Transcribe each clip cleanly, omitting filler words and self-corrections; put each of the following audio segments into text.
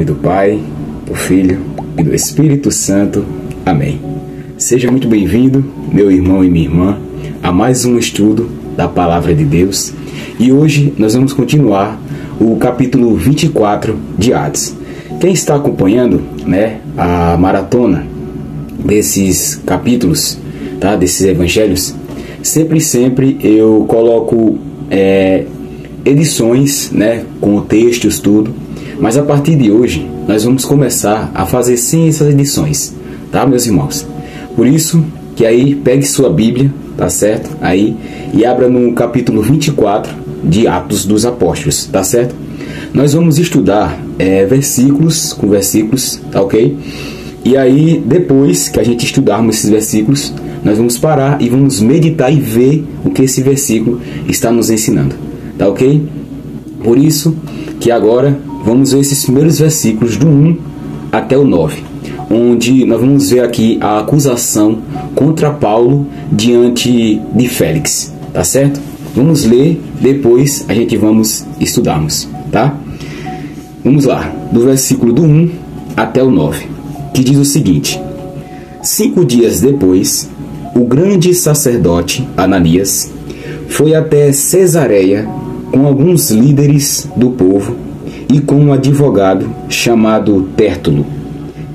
do Pai, do Filho e do Espírito Santo. Amém. Seja muito bem-vindo, meu irmão e minha irmã, a mais um estudo da Palavra de Deus. E hoje nós vamos continuar o capítulo 24 de Atos. Quem está acompanhando, a maratona desses capítulos, desses evangelhos, sempre eu coloco edições, com textos, tudo. Mas a partir de hoje, nós vamos começar a fazer sem essas edições, meus irmãos? Por isso, que aí pegue sua Bíblia, certo? Aí, e abra no capítulo 24 de Atos dos Apóstolos, certo? Nós vamos estudar versículos com versículos, ok? E aí, depois que a gente estudarmos esses versículos, nós vamos parar e vamos meditar e ver o que esse versículo está nos ensinando, ok? Por isso, que agora vamos ver esses primeiros versículos do 1 até o 9, onde nós vamos ver aqui a acusação contra Paulo diante de Félix, certo? Vamos ler, depois a gente vamos estudarmos, Vamos lá, do versículo do 1 até o 9, que diz o seguinte: 5 dias depois, o grande sacerdote Ananias foi até Cesareia com alguns líderes do povo e com um advogado chamado Tértulo.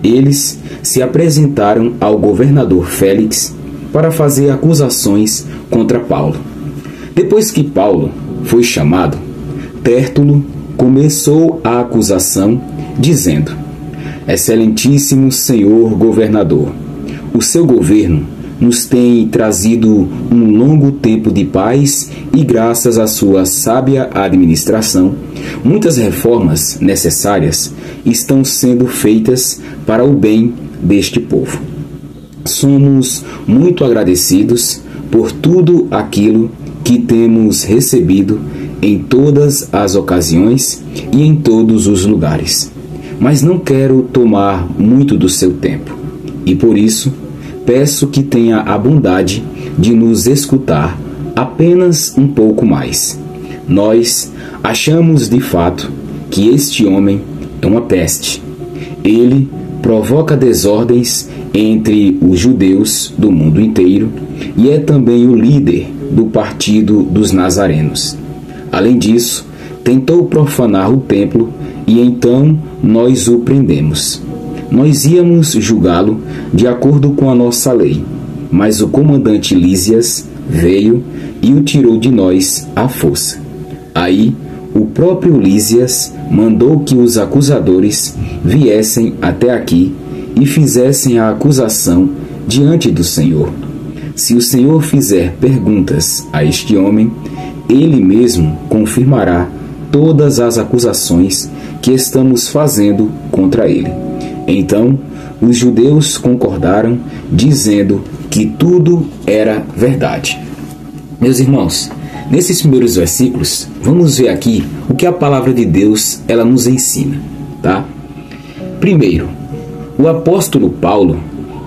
Eles se apresentaram ao governador Félix para fazer acusações contra Paulo. Depois que Paulo foi chamado, Tértulo começou a acusação, dizendo: Excelentíssimo senhor governador, o seu governo nos tem trazido um longo tempo de paz e, graças à sua sábia administração, muitas reformas necessárias estão sendo feitas para o bem deste povo. Somos muito agradecidos por tudo aquilo que temos recebido em todas as ocasiões e em todos os lugares. Mas não quero tomar muito do seu tempo, e por isso peço que tenha a bondade de nos escutar apenas um pouco mais. Nós achamos de fato que este homem é uma peste. Ele provoca desordens entre os judeus do mundo inteiro e é também o líder do partido dos nazarenos. Além disso, tentou profanar o templo e então nós o prendemos. Nós íamos julgá-lo de acordo com a nossa lei, mas o comandante Lísias veio e o tirou de nós à força. Aí, o próprio Lísias mandou que os acusadores viessem até aqui e fizessem a acusação diante do Senhor. Se o Senhor fizer perguntas a este homem, ele mesmo confirmará todas as acusações que estamos fazendo contra ele. Então, os judeus concordaram, dizendo que tudo era verdade. Meus irmãos, nesses primeiros versículos, vamos ver aqui o que a palavra de Deus ela nos ensina, Primeiro, o apóstolo Paulo,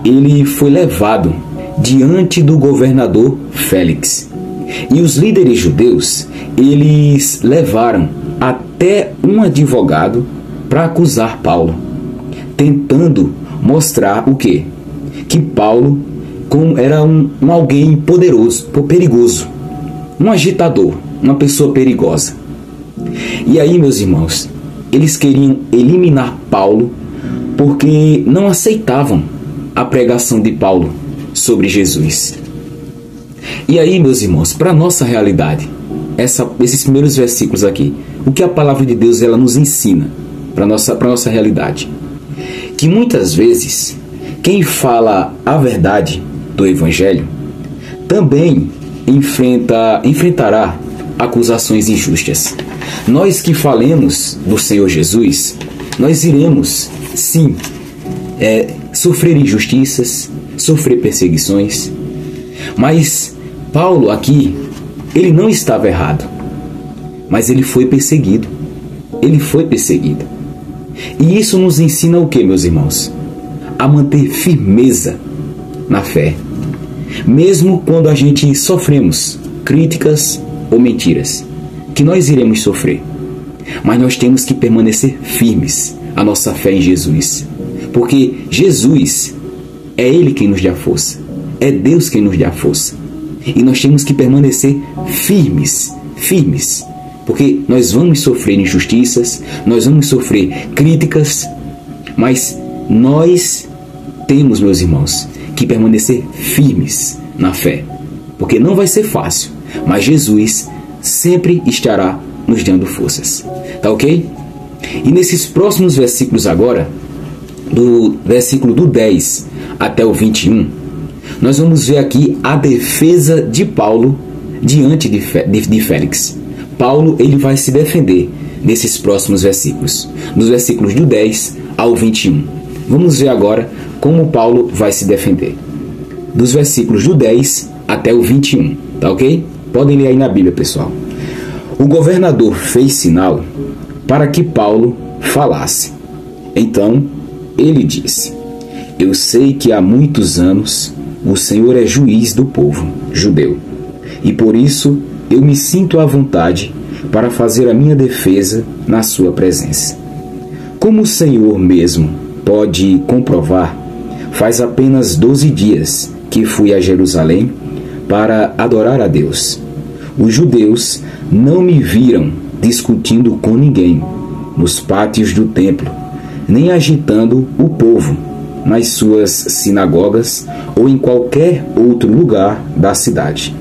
ele foi levado diante do governador Félix. E os líderes judeus, eles levaram até um advogado para acusar Paulo, tentando mostrar o quê? Que Paulo era alguém poderoso, perigoso, um agitador, uma pessoa perigosa. E aí, meus irmãos, eles queriam eliminar Paulo porque não aceitavam a pregação de Paulo sobre Jesus. E aí, meus irmãos, para a nossa realidade, esses primeiros versículos aqui, o que a palavra de Deus ela nos ensina para a nossa realidade? Que muitas vezes, quem fala a verdade do Evangelho também enfrentará acusações injustas. Nós que falemos do Senhor Jesus, nós iremos, sim, sofrer injustiças, sofrer perseguições. Mas Paulo aqui, ele não estava errado, mas ele foi perseguido. Ele foi perseguido. E isso nos ensina o que, meus irmãos? A manter firmeza na fé. Mesmo quando a gente sofremos críticas ou mentiras, que nós iremos sofrer. Mas nós temos que permanecer firmes, a nossa fé em Jesus. Porque Jesus é Ele quem nos dá força. É Deus quem nos dá força. E nós temos que permanecer firmes, firmes. Porque nós vamos sofrer injustiças, nós vamos sofrer críticas, mas nós temos, meus irmãos, que permanecer firmes na fé. Porque não vai ser fácil, mas Jesus sempre estará nos dando forças. Tá ok? E nesses próximos versículos agora, do versículo do 10 até o 21, nós vamos ver aqui a defesa de Paulo diante de Félix. Paulo, ele vai se defender nesses próximos versículos, dos versículos do 10 ao 21. Vamos ver agora como Paulo vai se defender. Dos versículos do 10 até o 21, tá ok? Podem ler aí na Bíblia, pessoal. O governador fez sinal para que Paulo falasse. Então, ele disse: eu sei que há muitos anos o Senhor é juiz do povo judeu, e por isso eu me sinto à vontade para fazer a minha defesa na sua presença. Como o Senhor mesmo pode comprovar, faz apenas 12 dias que fui a Jerusalém para adorar a Deus. Os judeus não me viram discutindo com ninguém nos pátios do templo, nem agitando o povo nas suas sinagogas ou em qualquer outro lugar da cidade.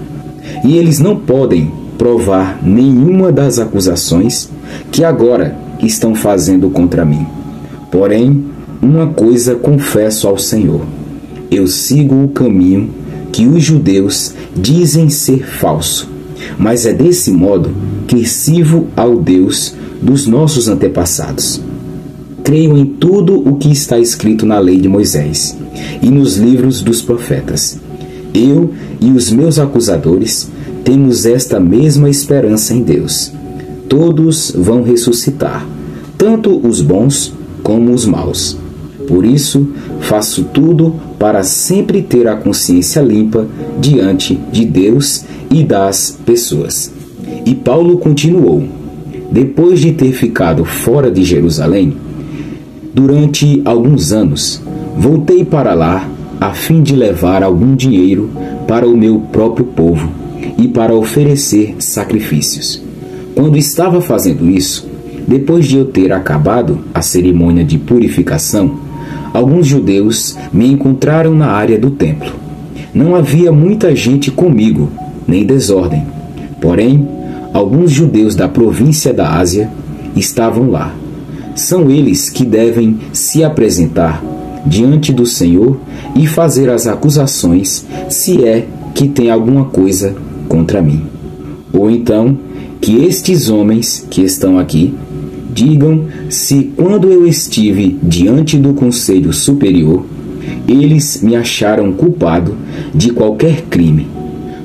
E eles não podem provar nenhuma das acusações que agora estão fazendo contra mim. Porém, uma coisa confesso ao Senhor: eu sigo o caminho que os judeus dizem ser falso, mas é desse modo que sirvo ao Deus dos nossos antepassados. Creio em tudo o que está escrito na lei de Moisés e nos livros dos profetas. Eu e os meus acusadores temos esta mesma esperança em Deus. Todos vão ressuscitar, tanto os bons como os maus. Por isso, faço tudo para sempre ter a consciência limpa diante de Deus e das pessoas. E Paulo continuou: depois de ter ficado fora de Jerusalém durante alguns anos, voltei para lá a fim de levar algum dinheiro para o meu próprio povo e para oferecer sacrifícios. Quando estava fazendo isso, depois de eu ter acabado a cerimônia de purificação, alguns judeus me encontraram na área do templo. Não havia muita gente comigo, nem desordem. Porém, alguns judeus da província da Ásia estavam lá. São eles que devem se apresentar diante do Senhor e fazer as acusações, se é que tem alguma coisa contra mim. Ou então, que estes homens que estão aqui digam se, quando eu estive diante do Conselho Superior, eles me acharam culpado de qualquer crime.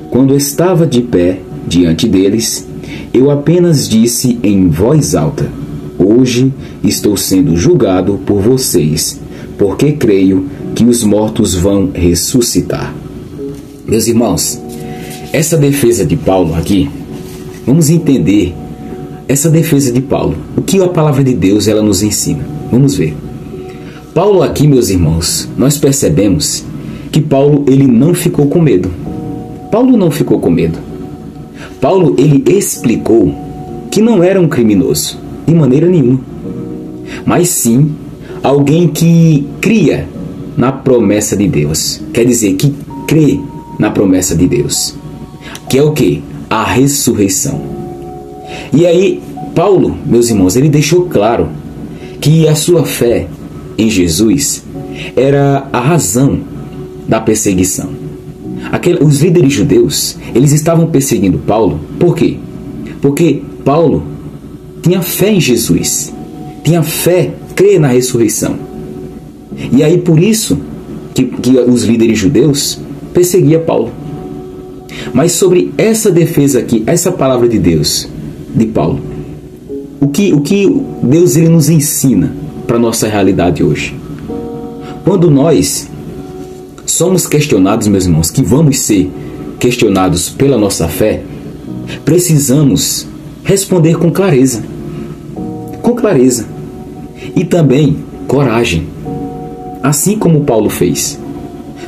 Quando estava de pé diante deles, eu apenas disse em voz alta: hoje estou sendo julgado por vocês, porque creio que os mortos vão ressuscitar. Meus irmãos, essa defesa de Paulo aqui, vamos entender essa defesa de Paulo. O que a palavra de Deus ela nos ensina? Vamos ver. Paulo aqui, meus irmãos, nós percebemos que Paulo ele não ficou com medo. Paulo não ficou com medo. Paulo ele explicou que não era um criminoso, de maneira nenhuma, mas sim alguém que cria na promessa de Deus. Quer dizer, que crê na promessa de Deus, que é o quê? A ressurreição. E aí, Paulo, meus irmãos, ele deixou claro que a sua fé em Jesus era a razão da perseguição. Os líderes judeus, eles estavam perseguindo Paulo, por quê? Porque Paulo tinha fé em Jesus, tinha fé, crê na ressurreição. E aí por isso que os líderes judeus perseguiam Paulo. Mas sobre essa defesa aqui, essa palavra de Deus, de Paulo, o que Deus ele nos ensina para a nossa realidade hoje? Quando nós somos questionados, meus irmãos, que vamos ser questionados pela nossa fé, precisamos responder com clareza. Com clareza. e também coragem, assim como Paulo fez.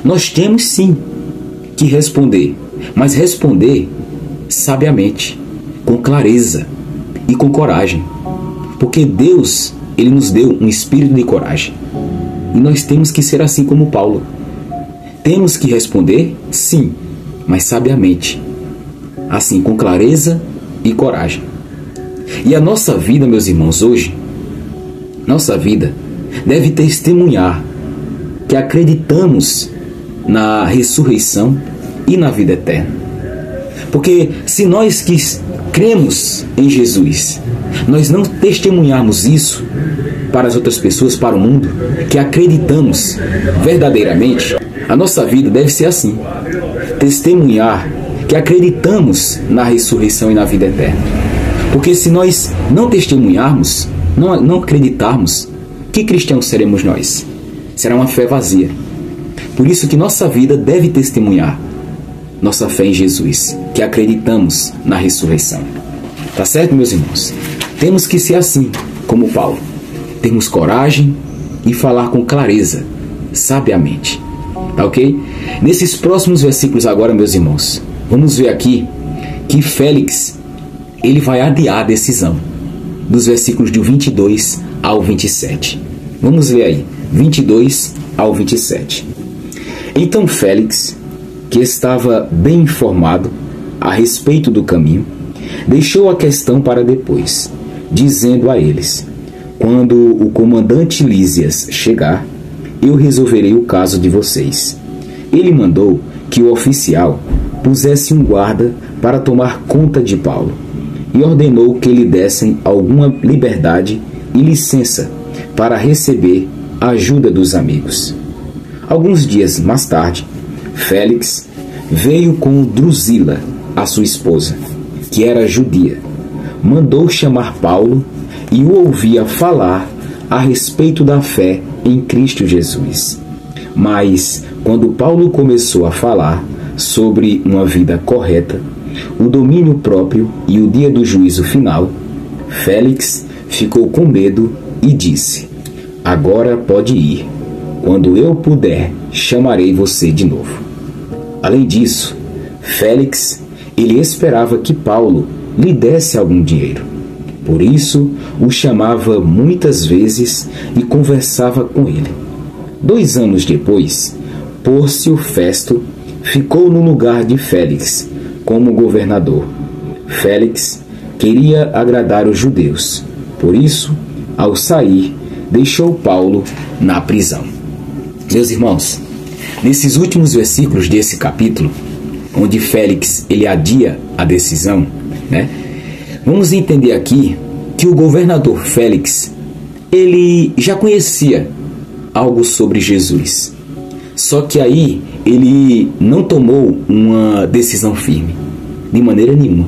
Nós temos sim que responder, mas responder sabiamente, com clareza e com coragem, porque Deus, Ele nos deu um espírito de coragem, e nós temos que ser assim como Paulo. Temos que responder sim, mas sabiamente, assim, com clareza e coragem. E a nossa vida, meus irmãos, hoje, nossa vida deve testemunhar que acreditamos na ressurreição e na vida eterna. Porque se nós que cremos em Jesus, nós não testemunharmos isso para as outras pessoas, para o mundo, que acreditamos verdadeiramente, a nossa vida deve ser assim. Testemunhar que acreditamos na ressurreição e na vida eterna. Porque se nós não testemunharmos, não acreditarmos, que cristãos seremos nós? Será uma fé vazia. Por isso que nossa vida deve testemunhar nossa fé em Jesus, que acreditamos na ressurreição. Tá certo, meus irmãos? Temos que ser assim, como Paulo. Termos coragem e falar com clareza, sabiamente. Tá ok? Nesses próximos versículos agora, meus irmãos, vamos ver aqui que Félix, ele vai adiar a decisão, dos versículos de 22 ao 27. Vamos ver aí, 22 ao 27. Então Félix, que estava bem informado a respeito do caminho, deixou a questão para depois, dizendo a eles: quando o comandante Lísias chegar, eu resolverei o caso de vocês. Ele mandou que o oficial pusesse um guarda para tomar conta de Paulo e ordenou que lhe dessem alguma liberdade e licença para receber a ajuda dos amigos. Alguns dias mais tarde, Félix veio com Drusila, a sua esposa, que era judia. Mandou chamar Paulo e o ouvia falar a respeito da fé em Cristo Jesus. Mas, quando Paulo começou a falar sobre uma vida correta, o domínio próprio e o dia do juízo final, Félix ficou com medo e disse: agora pode ir. Quando eu puder, chamarei você de novo. Além disso, Félix, ele esperava que Paulo lhe desse algum dinheiro. Por isso, o chamava muitas vezes e conversava com ele. 2 anos depois, Pórcio Festo ficou no lugar de Félix como governador. Félix queria agradar os judeus. Por isso, ao sair, deixou Paulo na prisão. Meus irmãos, nesses últimos versículos desse capítulo, onde Félix ele adia a decisão, vamos entender aqui que o governador Félix ele já conhecia algo sobre Jesus. Só que aí ele não tomou uma decisão firme, de maneira nenhuma.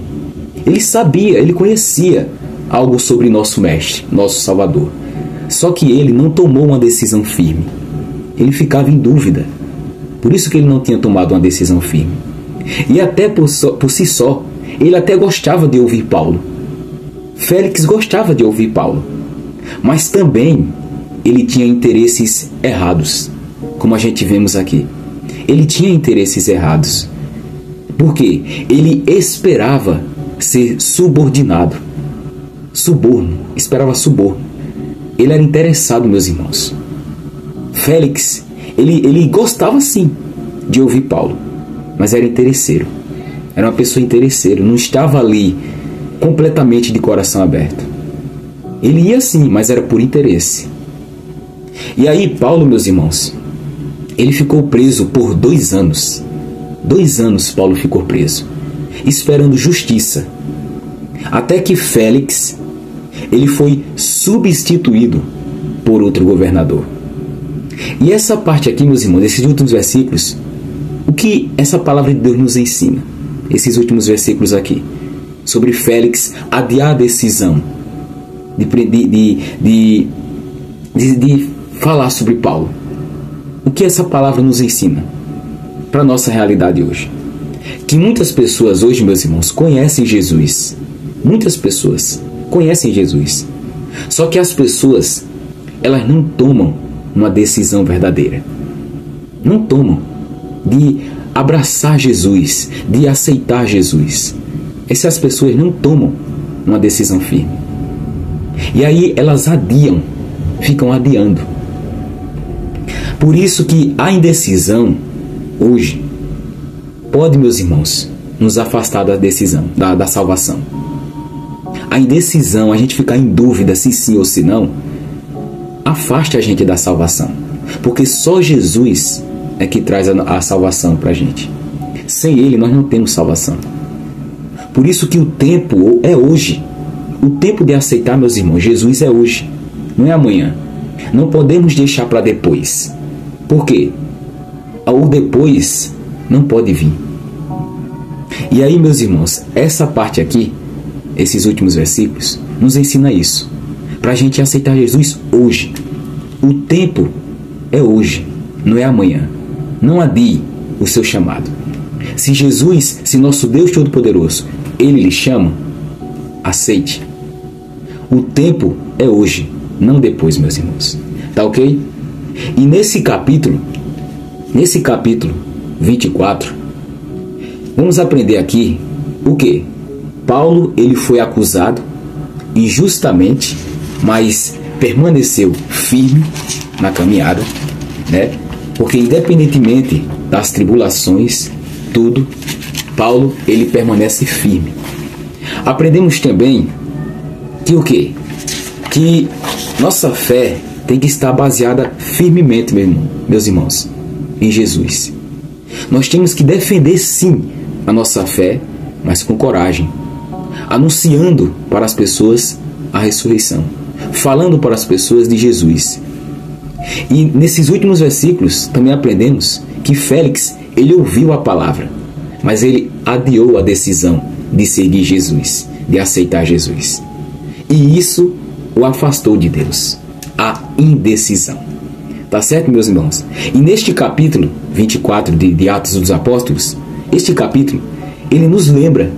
Ele sabia, ele conhecia algo sobre nosso Mestre, nosso Salvador. Só que ele não tomou uma decisão firme. Ele ficava em dúvida. Por isso que ele não tinha tomado uma decisão firme. E até por si só, ele até gostava de ouvir Paulo. Félix gostava de ouvir Paulo. Mas também ele tinha interesses errados, como a gente vemos aqui. Ele tinha interesses errados. Por quê? Ele esperava ser subordinado. Suborno. Esperava suborno. Ele era interessado, meus irmãos. Félix, ele gostava sim de ouvir Paulo, mas era interesseiro. Era uma pessoa interesseira, não estava ali completamente de coração aberto. Ele ia sim, mas era por interesse. E aí Paulo, meus irmãos, ele ficou preso por 2 anos. 2 anos Paulo ficou preso, esperando justiça. Até que Félix, ele foi substituído por outro governador. E essa parte aqui, meus irmãos, esses últimos versículos, o que essa palavra de Deus nos ensina? Esses últimos versículos aqui, sobre Félix adiar a decisão de falar sobre Paulo. O que essa palavra nos ensina para a nossa realidade hoje? Que muitas pessoas hoje, meus irmãos, conhecem Jesus. Muitas pessoas conhecem Jesus. Só que as pessoas elas não tomam uma decisão verdadeira. Não tomam de abraçar Jesus, de aceitar Jesus. Essas pessoas não tomam uma decisão firme. E aí elas adiam, ficam adiando. Por isso que a indecisão hoje pode, meus irmãos, nos afastar da decisão, da salvação. A indecisão, a gente ficar em dúvida se sim ou se não, afasta a gente da salvação. Porque só Jesus é que traz a salvação para a gente. Sem Ele nós não temos salvação. Por isso que o tempo é hoje. O tempo de aceitar, meus irmãos, Jesus é hoje, não é amanhã. Não podemos deixar para depois. Por quê? O depois não pode vir. E aí, meus irmãos, essa parte aqui, esses últimos versículos, nos ensina isso. Para a gente aceitar Jesus hoje. O tempo é hoje, não é amanhã. Não adie o seu chamado. Se Jesus, se nosso Deus Todo-Poderoso, Ele lhe chama, aceite. O tempo é hoje, não depois, meus irmãos. Tá ok? E nesse capítulo 24, vamos aprender aqui o quê? Paulo, ele foi acusado injustamente, mas permaneceu firme na caminhada, né? Porque independentemente das tribulações, tudo, Paulo, ele permanece firme. Aprendemos também que o quê? Que nossa fé tem que estar baseada firmemente, meus irmãos, em Jesus. Nós temos que defender sim a nossa fé, mas com coragem, anunciando para as pessoas a ressurreição, falando para as pessoas de Jesus. E nesses últimos versículos também aprendemos que Félix, ele ouviu a palavra, mas ele adiou a decisão de seguir Jesus, de aceitar Jesus. E isso o afastou de Deus, a indecisão. Tá certo, meus irmãos? E neste capítulo 24 de Atos dos Apóstolos, este capítulo, ele nos lembra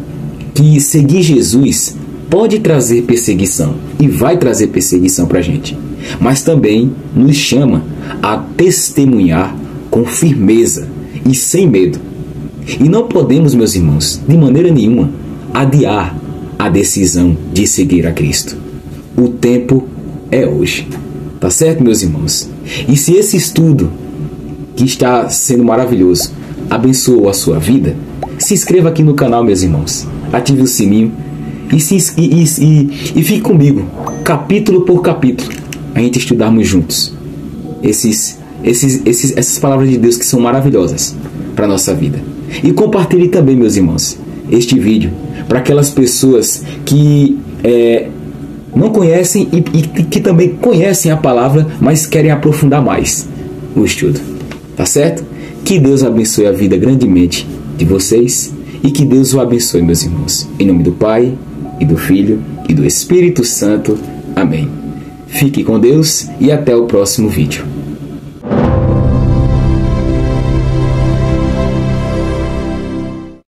que seguir Jesus pode trazer perseguição e vai trazer perseguição para a gente, mas também nos chama a testemunhar com firmeza e sem medo. E não podemos, meus irmãos, de maneira nenhuma, adiar a decisão de seguir a Cristo. O tempo é hoje. Tá certo, meus irmãos? E se esse estudo, que está sendo maravilhoso, abençoou a sua vida, se inscreva aqui no canal, meus irmãos. Ative o sininho e fique comigo, capítulo por capítulo, a gente estudarmos juntos essas palavras de Deus que são maravilhosas para a nossa vida. E compartilhe também, meus irmãos, este vídeo para aquelas pessoas que não conhecem e que também conhecem a palavra, mas querem aprofundar mais o estudo. Tá certo? Que Deus abençoe a vida grandemente de vocês e que Deus o abençoe, meus irmãos. Em nome do Pai, e do Filho, e do Espírito Santo. Amém. Fique com Deus e até o próximo vídeo.